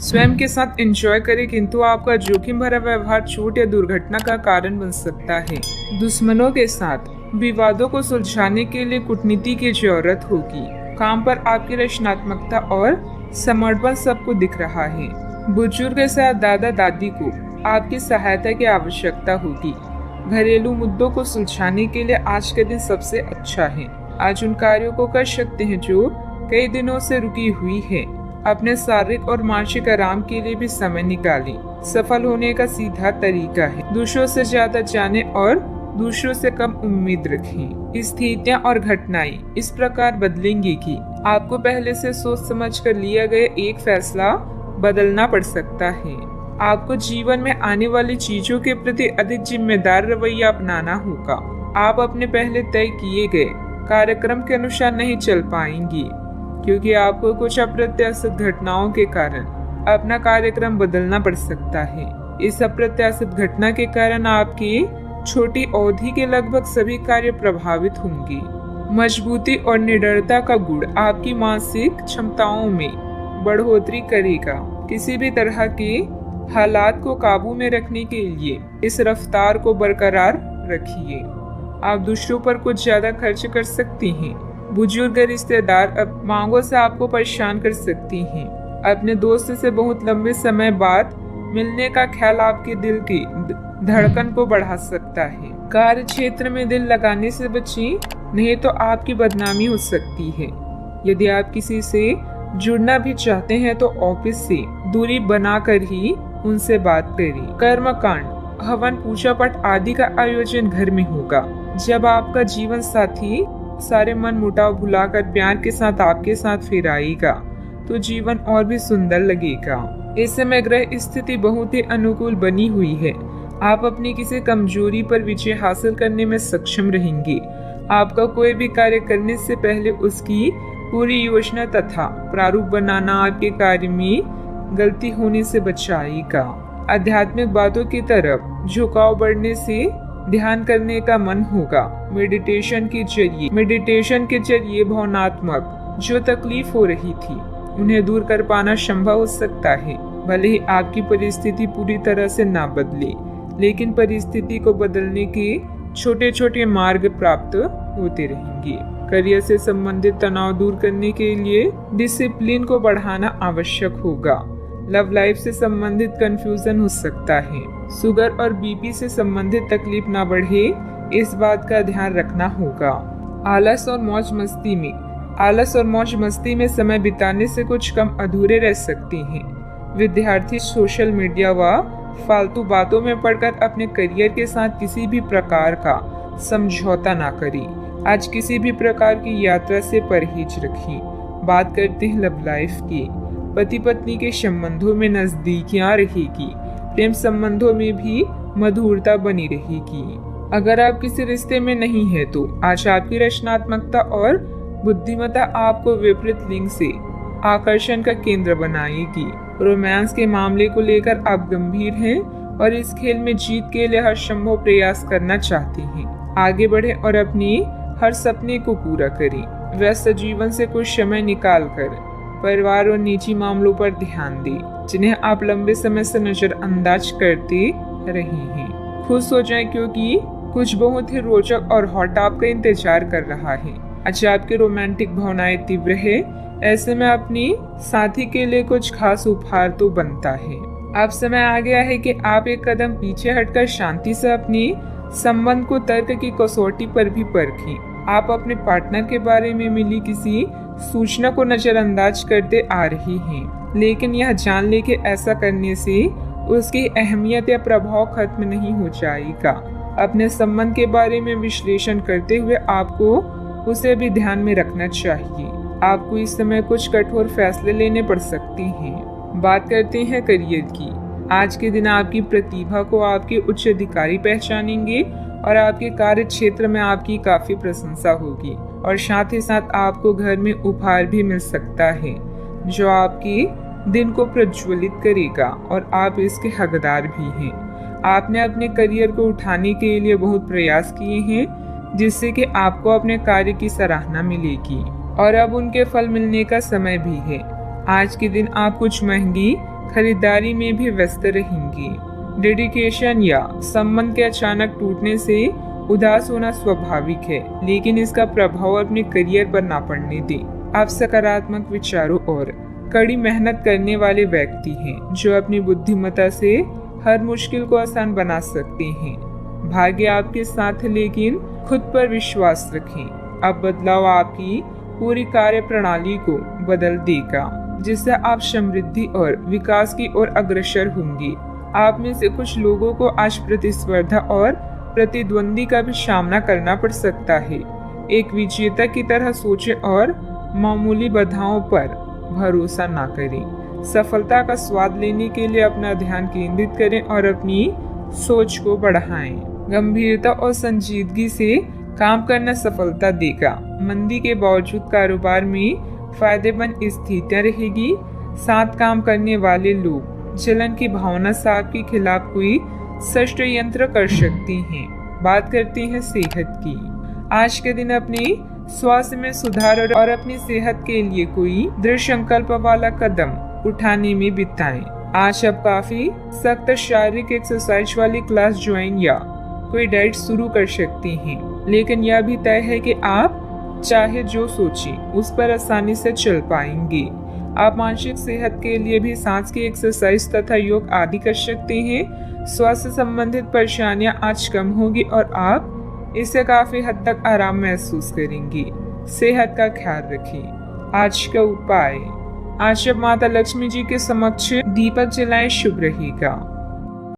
स्वयं के साथ एंजॉय करें, किंतु आपका जोखिम भरा व्यवहार चोट या दुर्घटना का कारण बन सकता है। दुश्मनों के साथ विवादों को सुलझाने के लिए कूटनीति की जरूरत होगी। काम पर आपकी रचनात्मकता और समर्पण सबको दिख रहा है। बुजुर्ग के साथ दादा दादी को आपकी सहायता की आवश्यकता होगी। घरेलू मुद्दों को सुलझाने के लिए आज का दिन सबसे अच्छा है। आज उन कार्यों को कर सकते हैं जो कई दिनों से रुकी हुई है। अपने शारीरिक और मानसिक आराम के लिए भी समय निकालें। सफल होने का सीधा तरीका है दूसरों से ज्यादा जाने और दूसरों से कम उम्मीद रखें। स्थितियां और घटनाएं इस प्रकार बदलेंगी कि आपको पहले से सोच समझ कर लिया गया एक फैसला बदलना पड़ सकता है। आपको जीवन में आने वाली चीजों के प्रति अधिक जिम्मेदार रवैया अपनाना होगा। आप अपने पहले तय किए गए कार्यक्रम के अनुसार नहीं चल पाएंगी, क्योंकि आपको कुछ अप्रत्याशित घटनाओं के कारण अपना कार्यक्रम बदलना पड़ सकता है। इस अप्रत्याशित घटना के कारण आपकी छोटी अवधि के लगभग सभी कार्य प्रभावित होंगे। मजबूती और निडरता का गुण आपकी मानसिक क्षमताओं में बढ़ोतरी करेगा। किसी भी तरह के हालात को काबू में रखने के लिए इस रफ्तार को बरकरार रखिए। आप दूसरों पर कुछ ज्यादा खर्च कर सकती हैं। बुजुर्ग रिश्तेदार अब मांगों से आपको परेशान कर सकती हैं। अपने दोस्त से बहुत लंबे समय बाद मिलने का ख्याल आपके दिल की धड़कन को बढ़ा सकता है। कार्य क्षेत्र में दिल लगाने से बचें, नहीं तो आपकी बदनामी हो सकती है। यदि आप किसी से जुड़ना भी चाहते हैं तो ऑफिस से दूरी बनाकर ही उनसे बात करें। कर्मकांड, हवन, पूजा पाठ आदि का आयोजन घर में होगा। जब आपका जीवन साथी सारे मन मुटाव भुलाकर प्यार के साथ आपके साथ फिर आएगा तो जीवन और भी सुंदर लगेगा। इस समय ग्रह स्थिति बहुत ही अनुकूल बनी हुई है। आप अपनी किसी कमजोरी पर विजय हासिल करने में सक्षम रहेंगे। आपका कोई भी कार्य करने से पहले उसकी पूरी योजना तथा प्रारूप बनाना आपके कार्य में गलती होने से बचाएगा। आध्यात्मिक बातों की तरफ झुकाव बढ़ने से ध्यान करने का मन होगा। मेडिटेशन के जरिए भावनात्मक जो तकलीफ हो रही थी उन्हें दूर कर पाना संभव हो सकता है। भले ही आपकी परिस्थिति पूरी तरह से ना बदले, लेकिन परिस्थिति को बदलने के छोटे छोटे मार्ग प्राप्त होते रहेंगे। करियर से संबंधित तनाव दूर करने के लिए डिसिप्लिन को बढ़ाना आवश्यक होगा। लव लाइफ से संबंधित कंफ्यूजन हो सकता है। शुगर और बीपी से संबंधित तकलीफ ना बढ़े, इस बात का ध्यान रखना होगा। आलस और मौज मस्ती में समय बिताने से कुछ कम अधूरे रह सकते हैं। विद्यार्थी सोशल मीडिया व फालतू बातों में पड़कर अपने करियर के साथ किसी भी प्रकार का समझौता ना करें। आज किसी भी प्रकार की यात्रा से परहेज रखें। बात करते हैं लव लाइफ की। पति पत्नी के संबंधों में नजदीकियां रहेगी। प्रेम संबंधों में भी मधुरता बनी रहेगी। अगर आप किसी रिश्ते में नहीं है तो आज आपकी रचनात्मकता और बुद्धिमत्ता आपको विपरीत लिंग से आकर्षण का केंद्र बनाएगी। रोमांस के मामले को लेकर आप गंभीर हैं और इस खेल में जीत के लिए हर संभव प्रयास करना चाहते हैं। आगे बढ़े और अपनी हर सपने को पूरा करें। व्यस्त जीवन से कुछ समय निकालकर परिवार और निजी मामलों पर ध्यान दें, जिन्हें आप लंबे समय से नजरअंदाज करते रहे हैं। खुश हो जाएं, क्योंकि कुछ बहुत ही रोचक और हॉट आपका इंतजार कर रहा है। अच्छा, आपकी रोमांटिक भावनाएं तीव्र है, ऐसे में अपनी साथी के लिए कुछ खास उपहार तो बनता है। अब समय आ गया है कि आप एक कदम पीछे हटकर शांति से अपने संबंध को तर्क की कसौटी पर भी परखें। आप अपने पार्टनर के बारे में मिली किसी सूचना को नजरअंदाज करते आ रहे हैं, लेकिन यह जान ले कि ऐसा करने से उसकी अहमियत या प्रभाव खत्म नहीं हो जाएगा। अपने संबंध के बारे में विश्लेषण करते हुए आपको उसे भी ध्यान में रखना चाहिए। आपको इस समय कुछ कठोर फैसले लेने पड़ सकते हैं। बात करते हैं करियर की। आज के दिन आपकी प्रतिभा को आपके उच्च अधिकारी पहचानेंगे और आपके कार्य क्षेत्र में आपकी काफी प्रशंसा होगी, और साथ ही साथ आपको घर में उपहार भी मिल सकता है जो आपके दिन को प्रज्वलित करेगा और आप इसके हकदार भी हैं। आपने अपने करियर को उठाने के लिए बहुत प्रयास किए हैं, जिससे कि आपको अपने कार्य की सराहना मिलेगी और अब उनके फल मिलने का समय भी है। आज के दिन आप कुछ महंगी खरीदारी में भी व्यस्त रहेंगी। डेडिकेशन या संबंध के अचानक टूटने से उदास होना स्वाभाविक है, लेकिन इसका प्रभाव अपने करियर पर ना पड़ने दें। आप सकारात्मक विचारों और कड़ी मेहनत करने वाले व्यक्ति हैं, जो अपनी बुद्धिमत्ता से हर मुश्किल को आसान बना सकते हैं। भाग्य आपके साथ है, लेकिन खुद पर विश्वास रखें। अब बदलाव आपकी पूरी कार्य प्रणाली को बदल देगा, जिससे आप समृद्धि और विकास की ओर अग्रसर होंगे। आप में से कुछ लोगों को आज प्रतिस्पर्धा और प्रतिद्वंदी का भी सामना करना पड़ सकता है। एक विजेता की तरह सोचें और मामूली बाधाओं पर भरोसा ना करें। सफलता का स्वाद लेने के लिए अपना ध्यान केंद्रित करें और अपनी सोच को बढ़ाएं। गंभीरता और संजीदगी से काम करना सफलता देगा। मंदी के बावजूद कारोबार में फायदेमंद स्थितियां रहेगी। साथ काम करने वाले लोग जलन की भावना से आपके खिलाफ कोई षड्यंत्र कर सकते हैं। बात करते हैं सेहत की। आज के दिन अपने स्वास्थ्य में सुधार और अपनी सेहत के लिए कोई दृढ़ संकल्प वाला कदम उठाने में बिताएं। आज आप काफी सख्त शारीरिक एक्सरसाइज वाली क्लास ज्वाइन या कोई डाइट शुरू कर सकते हैं, लेकिन यह भी तय है कि आप चाहे जो सोचें उस पर आसानी से चल पाएंगे। आप मानसिक सेहत के लिए भी सांस की एक्सरसाइज तथा योग आदि कर सकते हैं। स्वास्थ्य संबंधित परेशानियां आज कम होगी और आप इससे काफी हद तक आराम महसूस करेंगे। सेहत का ख्याल रखें। आज का उपाय, आज जब माता लक्ष्मी जी के समक्ष दीपक जलाएं शुभ रहेगा।